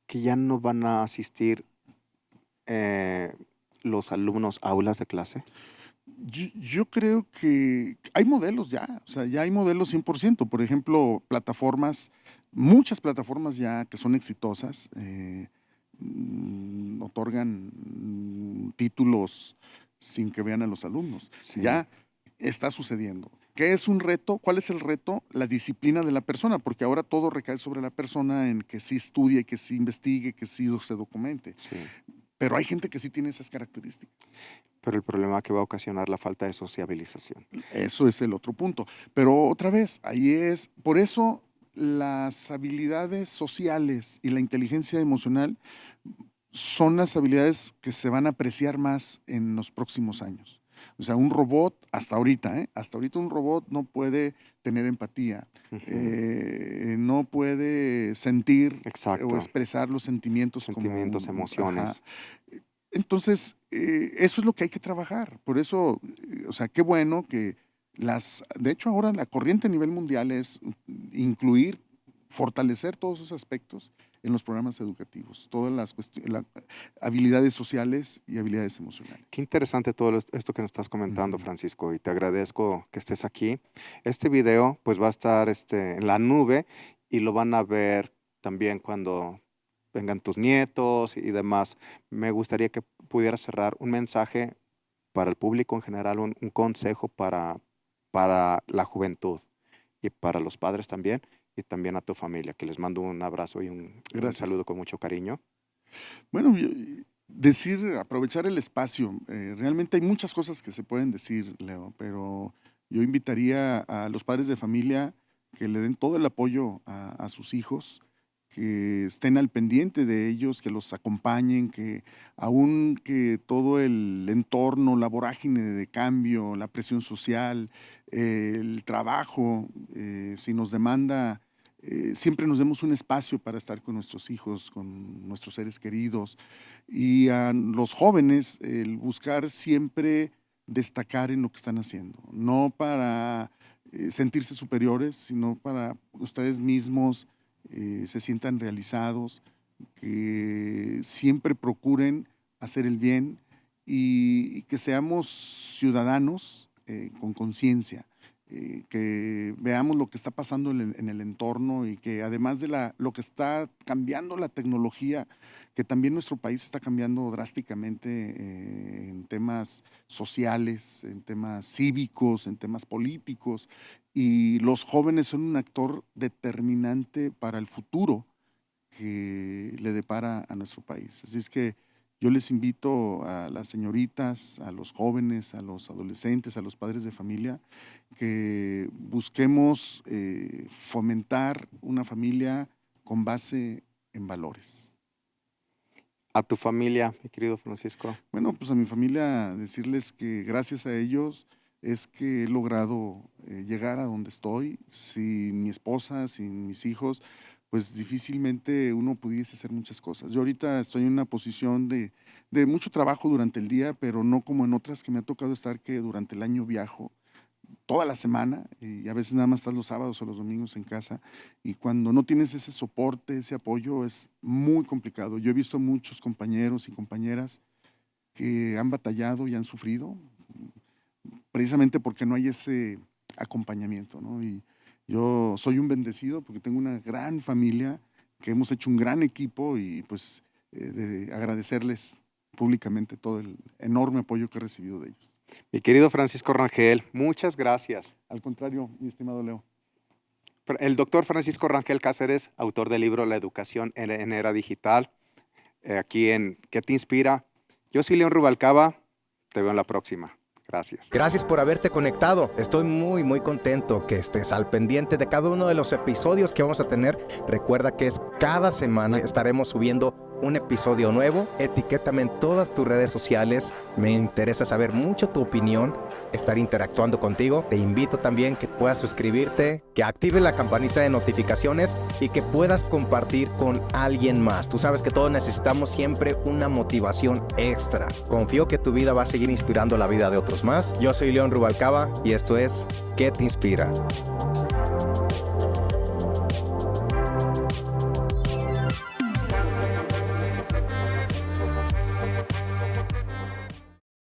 que ya no van a asistir eh, los alumnos a aulas de clase? Yo creo que hay modelos ya, o sea, ya hay modelos 100%. Por ejemplo, plataformas, muchas plataformas ya que son exitosas, otorgan títulos sin que vean a los alumnos. Sí, Ya está sucediendo. ¿Qué es un reto? ¿Cuál es el reto? La disciplina de la persona, porque ahora todo recae sobre la persona en que sí estudie, que sí investigue, que sí se documente. sí. Pero hay gente que sí tiene esas características. Pero el problema que va a ocasionar la falta de sociabilización. Eso es el otro punto. Pero otra vez, ahí es, por eso las habilidades sociales y la inteligencia emocional son las habilidades que se van a apreciar más en los próximos años. O sea, un robot, hasta ahorita, ¿eh? Hasta ahorita un robot no puede tener empatía, Ujú. no puede sentir o Exacto. expresar los sentimientos Sentimientos, ajá. emociones. Entonces, eso es lo que hay que trabajar. Por eso, o sea, qué bueno que de hecho ahora la corriente a nivel mundial es incluir, fortalecer todos esos aspectos en los programas educativos, todas las habilidades sociales y habilidades emocionales. Qué interesante todo esto que nos estás comentando, Ujú. Francisco, y te agradezco que estés aquí. Este video pues va a estar en la nube y lo van a ver también cuando vengan tus nietos y demás. Me gustaría que pudieras cerrar un mensaje para el público en general, un consejo para la juventud y para los padres también, y también a tu familia, que les mando un abrazo y un saludo con mucho cariño. Bueno, aprovechar el espacio. Realmente hay muchas cosas que se pueden decir, Leo, pero yo invitaría a los padres de familia que le den todo el apoyo a sus hijos, que estén al pendiente de ellos, que los acompañen, que aun que todo el entorno, la vorágine de cambio, la presión social, el trabajo, si nos demanda, siempre nos demos un espacio para estar con nuestros hijos, con nuestros seres queridos. Y a los jóvenes, el buscar siempre destacar en lo que están haciendo, no para sentirse superiores, sino para ustedes mismos se sientan realizados, que siempre procuren hacer el bien y que seamos ciudadanos con conciencia, que veamos lo que está pasando en el entorno y que además de lo que está cambiando la tecnología, que también nuestro país está cambiando drásticamente en temas sociales, en temas cívicos, en temas políticos, y los jóvenes son un actor determinante para el futuro que le depara a nuestro país. Así es que yo les invito a las señoritas, a los jóvenes, a los adolescentes, a los padres de familia, que busquemos fomentar una familia con base en valores. A tu familia, mi querido Francisco. Bueno, pues a mi familia decirles que gracias a ellos es que he logrado llegar a donde estoy. Sin mi esposa, sin mis hijos, pues difícilmente uno pudiese hacer muchas cosas. Yo ahorita estoy en una posición de mucho trabajo durante el día, pero no como en otras que me ha tocado estar, que durante el año viajo toda la semana y a veces nada más estás los sábados o los domingos en casa, y cuando no tienes ese soporte, ese apoyo, es muy complicado. Yo he visto muchos compañeros y compañeras que han batallado y han sufrido precisamente porque no hay ese acompañamiento, ¿no? Y yo soy un bendecido porque tengo una gran familia, que hemos hecho un gran equipo, y pues de agradecerles públicamente todo el enorme apoyo que he recibido de ellos. Mi querido Francisco Rangel, muchas gracias. Al contrario, mi estimado Leo. El doctor Francisco Rangel Cáceres, autor del libro La educación en era digital, aquí en ¿Qué te inspira? Yo soy León Rubalcaba, te veo en la próxima. Gracias. Gracias por haberte conectado. Estoy muy contento que estés al pendiente de cada uno de los episodios que vamos a tener. Recuerda que es cada semana, estaremos subiendo un episodio nuevo. Etiquétame en todas tus redes sociales. Me interesa saber mucho tu opinión, estar interactuando contigo. Te invito también que puedas suscribirte, que actives la campanita de notificaciones y que puedas compartir con alguien más. Tú sabes que todos necesitamos siempre una motivación extra. Confío que tu vida va a seguir inspirando la vida de otros más. Yo soy León Rubalcaba y esto es ¿Qué te inspira?